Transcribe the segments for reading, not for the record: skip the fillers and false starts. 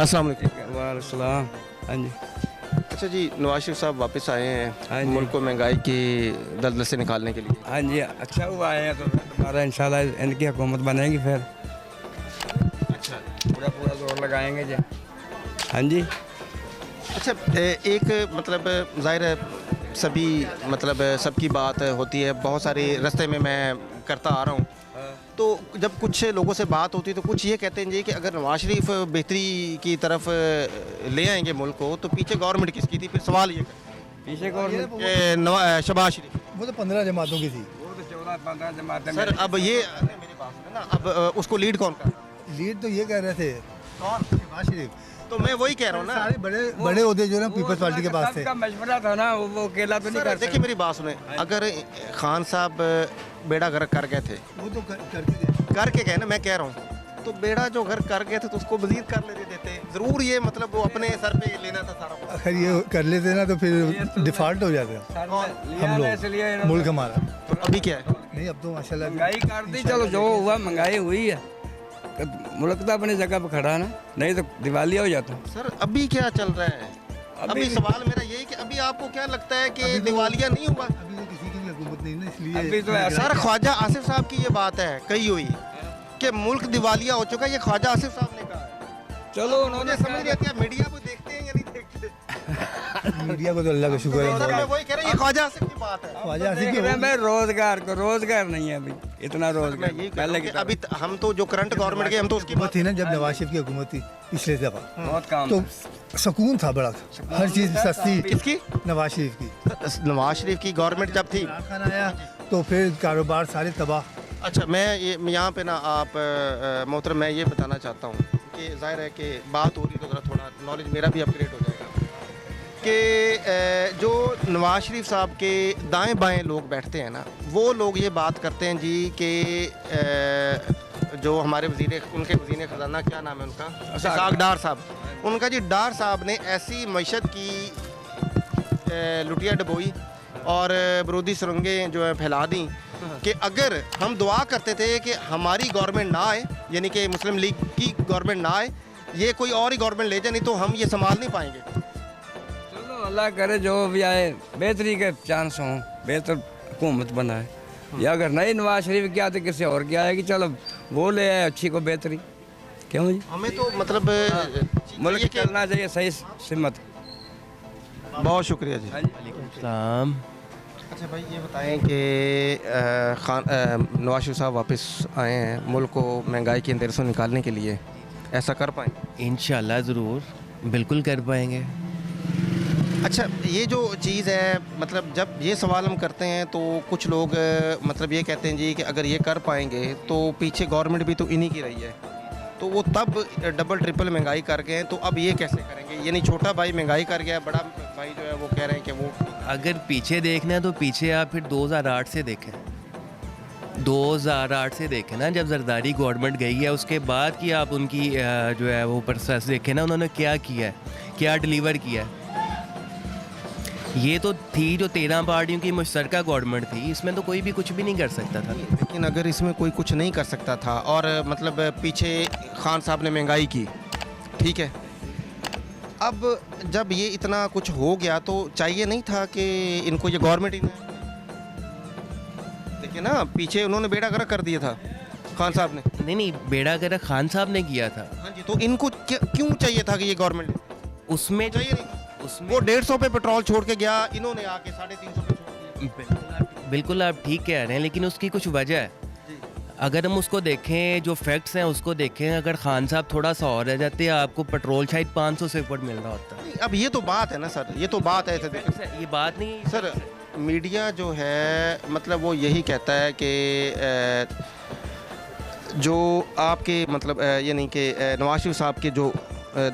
अस्सलाम वालेकुम। वालेकुम। हाँ जी। अच्छा जी, नवाज शरीफ साहब वापस आए हाँ हैं जी। मुल्क को महंगाई की दलदल से निकालने के लिए। हाँ जी, अच्छा हुआ आए हैं तो फिर दोबारा इंशाल्लाह इनकी हुकूमत बनेगी फिर। अच्छा पूरा पूरा जोर लगाएंगे जी। हाँ जी। अच्छा, एक मतलब ज़ाहिर है सभी मतलब सबकी बात होती है, बहुत सारी रास्ते में मैं करता आ रहा हूँ, तो जब कुछ लोगों से बात होती है तो कुछ ये कहते हैं जी कि अगर नवाज शरीफ बेहतरी की तरफ ले आएंगे मुल्क को तो पीछे गवर्नमेंट किसकी थी? फिर सवाल ये पीछे गवर्नमेंट कि शहबाज शरीफ। वो तो 15 जमातों की थी। वो तो 14-15 जमातें सर अब ये मेरी बात सुनो ना, अब उसको लीड कौन कर रहा है? लीड तो ये कह रहे थे कौन? शहबाज शरीफ। तो मैं वही कह रहा हूँ ना, सारे बड़े बड़े ओहदे जो है ना पीपल्स पार्टी के पास थे। सबका मशवरा था ना, वो अकेला तो नहीं सर कर देखिए सकता। मेरी बात सुने, अगर खान साहब बेड़ा गर्क कर गए थे, वो तो करके गए। करके गए ना, मैं कह रहा हूँ तो बेड़ा जो घर कर गए थे तो उसको मजीद कर लेते देते, जरूर ये मतलब वो अपने सर पे लेना था सारा कुछ। अगर ये कर लेते ना तो फिर डिफॉल्ट हो जाते सर ने लिया हम ना, इसलिए लोग, इन्होंने- मुल्क हमारा। तो अभी क्या है? नहीं अब तो माशाल्लाह महंगाई कर दी, चलो जो हुआ महंगाई हुई है, मुल्क तो अपनी जगह पर खड़ा ना, नहीं तो दिवालिया हो जाता। सर अभी क्या चल रहा है? अभी सवाल मेरा यही कि अभी आपको क्या लगता है कि दिवालिया नहीं हुआ? अभी तो किसी की भी हुकूमत नहीं ना, इसलिए अभी तो ऐसा- सर ख्वाजा आसिफ साहब की ये बात है कही हुई कि मुल्क दिवालिया हो चुका है, ये ख्वाजा आसिफ साहब ने कहा है। चलो मुझे उन्होंने समझ नहीं आती, आप मीडिया को देखते हैं या नहीं देखते? मीडिया को तो अल्लाह का शुक्र सर मैं है। वही कह रहा हूँ, ये ख्वाजा आसिफ की बात है। ख्वाजा आसिफ देख की रहे हैं भाई, रोजगार को रोजगार नहीं है अभी इतना मैं रोजगार यही कह रहा पहले हूँ की कि अभी हम तो जो करंट गवर्नमेंट के हम तो उसकी हुकूमत थी ना, जब नवाज शरीफ की हुकूमत थी पिछले दफा, बहुत काम तो सुकून था बड़ा, हर चीज़ सस्ती। किसकी? नवाज शरीफ की। नवाज शरीफ की गवर्नमेंट जब थी। इमरान खान आया तो फिर कारोबार सारे तबाह। अच्छा मैं ये यहाँ पे ना आप मोहतरम मैं ये बताना चाहता हूँ कि जाहिर है कि बात हो रही तो ज़रा थोड़ा नॉलेज मेरा भी अपग्रेड हो जाएगा कि जो नवाज शरीफ साहब के दाएं बाएं लोग बैठते हैं ना, वो लोग ये बात करते हैं जी कि जो हमारे उनके वज़ीर ख़जाना क्या नाम है उनका, इसाक डार साहब, उनका जी डार साहब ने ऐसी मईशत की लुटिया डबोई और बरूदी सुरंगें जो है फैला दी कि अगर हम दुआ करते थे कि हमारी गवर्नमेंट ना आए, यानी कि मुस्लिम लीग की गवर्नमेंट ना आए, ये कोई और ही गवर्नमेंट ले जाए, नहीं तो हम ये संभाल नहीं पाएंगे। चलो अल्लाह करे जो भी आए बेहतरी के चांस हों, बेहतर हुकूमत बनाए, या अगर नहीं नवाज शरीफ क्या तो किसी और की आएगी, चलो वो ले आए अच्छी को बेहतरी, क्यों जी? हमें तो मतलब मुल्क ये कि- चलना चाहिए सही सिमत। बहुत शुक्रिया जी। सलाम। अच्छा भाई ये बताएं कि नवाज शरीफ साहब वापस आए हैं मुल्क को महंगाई के अंधेरे से निकालने के लिए, ऐसा कर पाएंगे? इंशाल्लाह ज़रूर, बिल्कुल कर पाएंगे। अच्छा ये जो चीज़ है, मतलब जब ये सवाल हम करते हैं तो कुछ लोग मतलब ये कहते हैं जी कि अगर ये कर पाएंगे तो पीछे गवर्नमेंट भी तो इन्हीं की रही है, तो वो तब डबल ट्रिपल महंगाई कर गए हैं, तो अब ये कैसे करेंगे? यानी छोटा भाई महंगाई कर गया, बड़ा भाई जो है वो कह रहे हैं कि वो अगर पीछे देखना है तो पीछे आप फिर 2008 से देखें, 2008 से देखें ना, जब जरदारी गवर्नमेंट गई है उसके बाद की आप उनकी जो है वो प्रोसेस देखें ना, उन्होंने क्या किया है, क्या डिलीवर किया है। ये तो थी जो 13 पार्टियों की मुश्तरका गवर्नमेंट थी, इसमें तो कोई भी कुछ भी नहीं कर सकता था। लेकिन अगर इसमें कोई कुछ नहीं कर सकता था और मतलब पीछे खान साहब ने महंगाई की, ठीक है, अब जब ये इतना कुछ हो गया तो चाहिए नहीं था कि इनको ये गवर्नमेंट ही ना, देखिए ना पीछे उन्होंने बेड़ा गर्क कर दिया था खान साहब ने। नहीं, बेड़ा गर्क खान साहब ने किया था। हाँ जी, तो इनको क्यों चाहिए था कि ये गवर्नमेंट उसमें जो चाहिए नहीं था? उसमें वो 150 पे पेट्रोल छोड़ के गया, इन्होंने आके 350 पे छोड़ दिया। बिल्कुल आप ठीक कह रहे हैं, लेकिन उसकी कुछ वजह है। अगर हम उसको देखें, जो फैक्ट्स हैं उसको देखें, अगर खान साहब थोड़ा सा और रह जाते आपको पेट्रोल शायद 500 से ऊपर मिल रहा होता। नहीं, अब ये तो बात है ना सर, ये तो बात है देखो ये बात नहीं है सर, मीडिया जो है मतलब वो यही कहता है कि जो आपके मतलब यानी कि नवाज शरीफ साहब के जो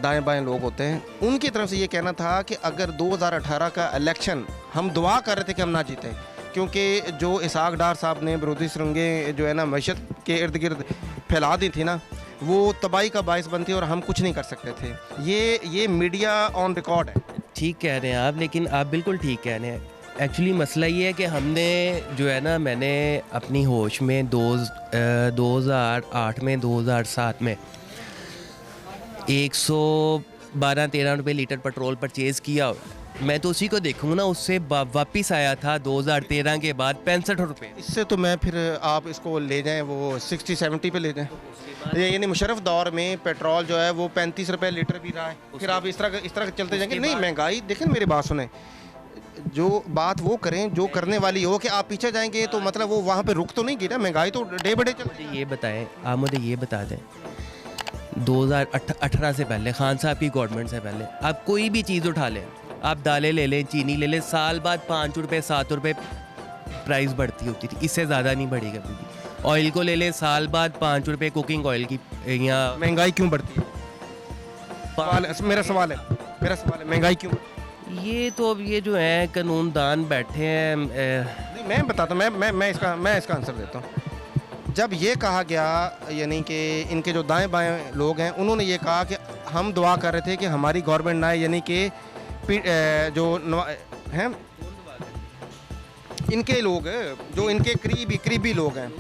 दाएं बाएं लोग होते हैं, उनकी तरफ से ये कहना था कि अगर 2018 का इलेक्शन हम दुआ कर रहे थे कि हम ना जीतें, क्योंकि जो इसाक डार साहब ने बरूदी सुरंगें जो है ना मैशत के इर्द गिर्द फैला दी थी ना, वो तबाही का बायस बनती और हम कुछ नहीं कर सकते थे। ये मीडिया ऑन रिकॉर्ड है। ठीक कह रहे हैं आप, लेकिन आप बिल्कुल ठीक कह रहे हैं। एक्चुअली मसला ये है कि हमने जो है ना, मैंने अपनी होश में 2008 में 2007 में 112-13 रुपये लीटर पेट्रोल परचेज़ किया हुआ है। मैं तो उसी को देखूँगा ना, उससे वापस आया था 2013 के बाद 65 रुपये। इससे तो मैं फिर आप इसको ले जाएं वो 60-70 पे ले जाएं। ये यानी मुशर्रफ दौर में पेट्रोल जो है वो 35 रुपये लीटर भी रहा है। फिर आप इस तरह चलते जाएंगे। नहीं, महंगाई देखें, मेरी बात सुने, जो बात वो करें जो करने वाली हो, कि आप पीछे जाएंगे तो मतलब वो वहाँ पे रुक तो नहीं गई ना, महंगाई तो डे बड़े चलती है। ये बताएं, आप मुझे ये बता दें, 2018 से पहले, खान साहब की गवर्नमेंट से पहले, आप कोई भी चीज़ उठा लें, आप दालें ले लें, चीनी ले लें, साल बाद 5 रुपये 7 रुपये प्राइस बढ़ती होती थी, इससे ज़्यादा नहीं बढ़ी कभी भी। ऑयल को ले लें, साल बाद 5 रुपये कुकिंग ऑयल की, यहाँ महंगाई क्यों बढ़ती है? मेरा सवाल है महंगाई क्यों? ये तो अब ये जो है कानूनदान बैठे हैं। नहीं, मैं बताता हूँ, मैं इसका आंसर देता हूँ। जब ये कहा गया, यानी कि इनके जो दाएं बाएं लोग हैं, उन्होंने ये कहा कि हम दुआ कर रहे थे कि हमारी गवर्नमेंट ना आए, यानी कि जो हैं इनके लोग, जो इनके करीबी लोग हैं,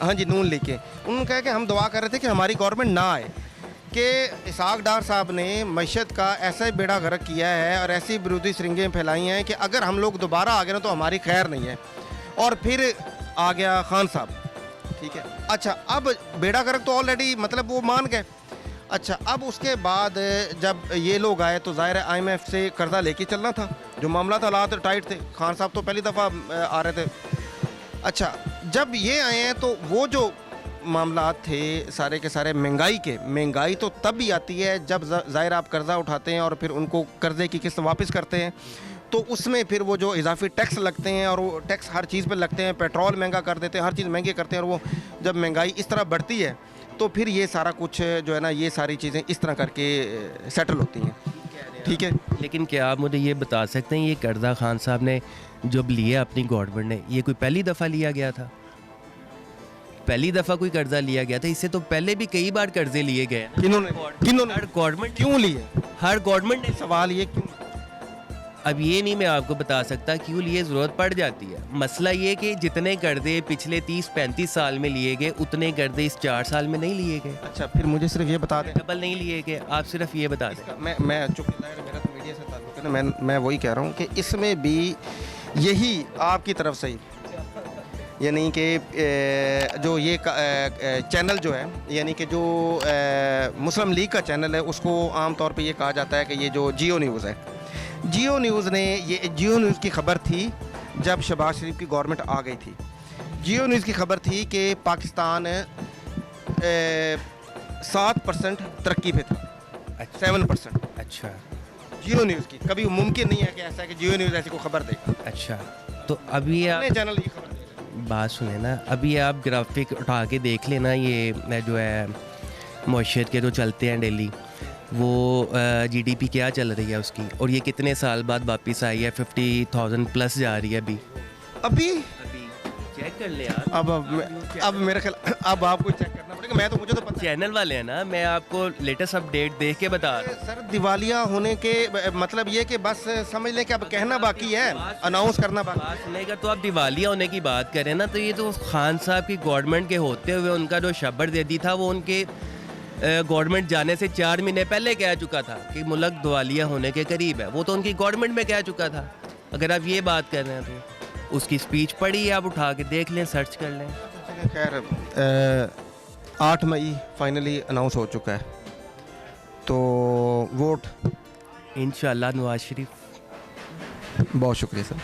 हाँ जी, नून लीग के, उन्होंने कहा कि हम दुआ कर रहे थे कि हमारी गवर्नमेंट ना आए, कि इसहाक डार साहब ने मईशत का ऐसा ही बेड़ा गर्क किया है और ऐसी विरोधी श्रृंखें फैलाई हैं कि अगर हम लोग दोबारा आ गए ना तो हमारी खैर नहीं है। और फिर आ गया खान साहब, ठीक है। अच्छा, अब बेड़ा गर्क तो ऑलरेडी मतलब वो मान गए। अच्छा, अब उसके बाद जब ये लोग आए तो ज़ाहिर है IMF से कर्जा लेके चलना था, जो मामला था, हालात टाइट थे। खान साहब तो पहली दफ़ा आ रहे थे। अच्छा, जब ये आए हैं तो वो जो मामला थे सारे के सारे महंगाई तो तब भी आती है जब ज़ाहिर आप कर्जा उठाते हैं और फिर उनको कर्जे की किस्त वापस करते हैं, तो उसमें फिर वो जो इजाफी टैक्स लगते हैं, और वो टैक्स हर चीज़ पे लगते हैं, पेट्रोल महंगा कर देते हैं, हर चीज़ महंगी करते हैं, और वो जब महंगाई इस तरह बढ़ती है तो फिर ये सारा कुछ जो है ना, ये सारी चीज़ें इस तरह करके सेटल होती हैं, ठीक है। लेकिन क्या आप मुझे ये बता सकते हैं, ये कर्जा खान साहब ने जब लिया अपनी गवर्नमेंट ने, ये कोई पहली दफ़ा लिया गया था? पहली दफ़ा कोई कर्जा लिया गया था? इससे तो पहले भी कई बार कर्जे लिए गए। किन्होंने हर गवर्नमेंट क्यों लिए? हर गवर्नमेंट ने। सवाल ये क्यों? अब ये नहीं मैं आपको बता सकता क्यों लिए, ज़रूरत पड़ जाती है। मसला ये कि जितने कर्जे पिछले 30-35 साल में लिए गए, उतने कर्जे इस 4 साल में नहीं लिए गए। अच्छा, फिर मुझे सिर्फ ये बता दें, डबल नहीं लिए गए, आप सिर्फ ये बता दें। मैं चूँकि मेरा तो मीडिया से ताल्लुक़ है ना, मैं वही कह रहा हूँ कि इसमें भी यही आपकी तरफ से ही, यानी कि जो ये चैनल जो है, यानी कि जो मुस्लिम लीग का चैनल है, उसको आम तौर पे ये कहा जाता है कि ये जो जियो न्यूज़ है, जियो न्यूज़ ने, ये जियो न्यूज़ की खबर थी जब शहबाज शरीफ की गवर्नमेंट आ गई थी। जियो न्यूज़ की खबर थी कि पाकिस्तान 7% तरक्की पे था, 7%। अच्छा, जियो न्यूज़ की कभी मुमकिन नहीं है कि ऐसा है कि जियो न्यूज़ ऐसी कोई खबर देगा। अच्छा, तो अभी आप चैनल ये खबर देगा। बात सुने ना, अभी आप ग्राफिक उठा के देख लेना, ये जो है मुआशरत के जो चलते हैं डेली, वो GDP क्या चल रही है उसकी, और ये कितने साल बाद वापस आई है, 50,000 प्लस जा रही है अभी चेक कर ले यार। अब मेरे ख्याल अब आपको चेक करना पड़ेगा, मुझे तो पता। चैनल वाले हैं ना, मैं आपको लेटेस्ट अपडेट देख के बता रहा हूँ। सर, दिवालिया होने के मतलब ये कि बस समझ लें कि अब कहना बाकी है, अनाउंस करना बाकी। बात सुनेगा तो आप दिवालिया होने की बात करें ना, तो ये तो खान साहब की गवर्नमेंट के होते हुए उनका जो शब्बर देदी था, वो उनके गवर्नमेंट जाने से 4 महीने पहले कह चुका था कि मुल्क दिवालिया होने के करीब है। वो तो उनकी गवर्नमेंट में कह चुका था। अगर आप ये बात कर रहे हैं तो उसकी स्पीच पढ़ी है, आप उठा के देख लें, सर्च कर लें। खैर 8 मई फाइनली अनाउंस हो चुका है, तो वोट इंशाल्लाह नवाज शरीफ। बहुत शुक्रिया सर।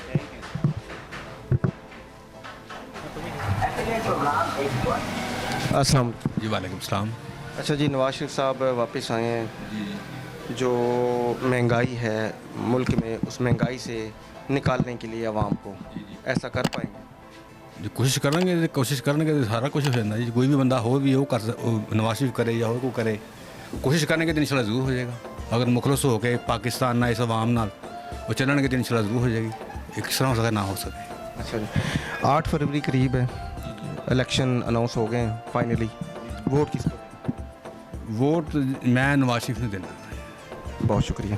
अस्सलाम जी, वालेकुम सलाम। अच्छा जी, नवाज शरीफ साहब वापस आए हैं। जो महंगाई है मुल्क में, उस महंगाई से निकालने के लिए आवाम को ऐसा कर पाएंगे? जो कोशिश करेंगे तो सारा कुछ हो जाता जी। कोई भी बंदा हो भी हो नवाज शरीफ करे या हो को करे, कोशिश करने के दिन इंशाल्लाह ज़रूर हो जाएगा। अगर मुखलस हो के पाकिस्तान ना इस आवाम नाल वो चलन के दिन इंशाल्लाह ज़रूर हो जाएगी। एक तरह हो सके ना हो सके। अच्छा जी, 8 फरवरी करीब है, इलेक्शन अनाउंस हो गए हैं फाइनली। वोट किसको? वोट मैं नवाज शरीफ ने देना। बहुत शुक्रिया।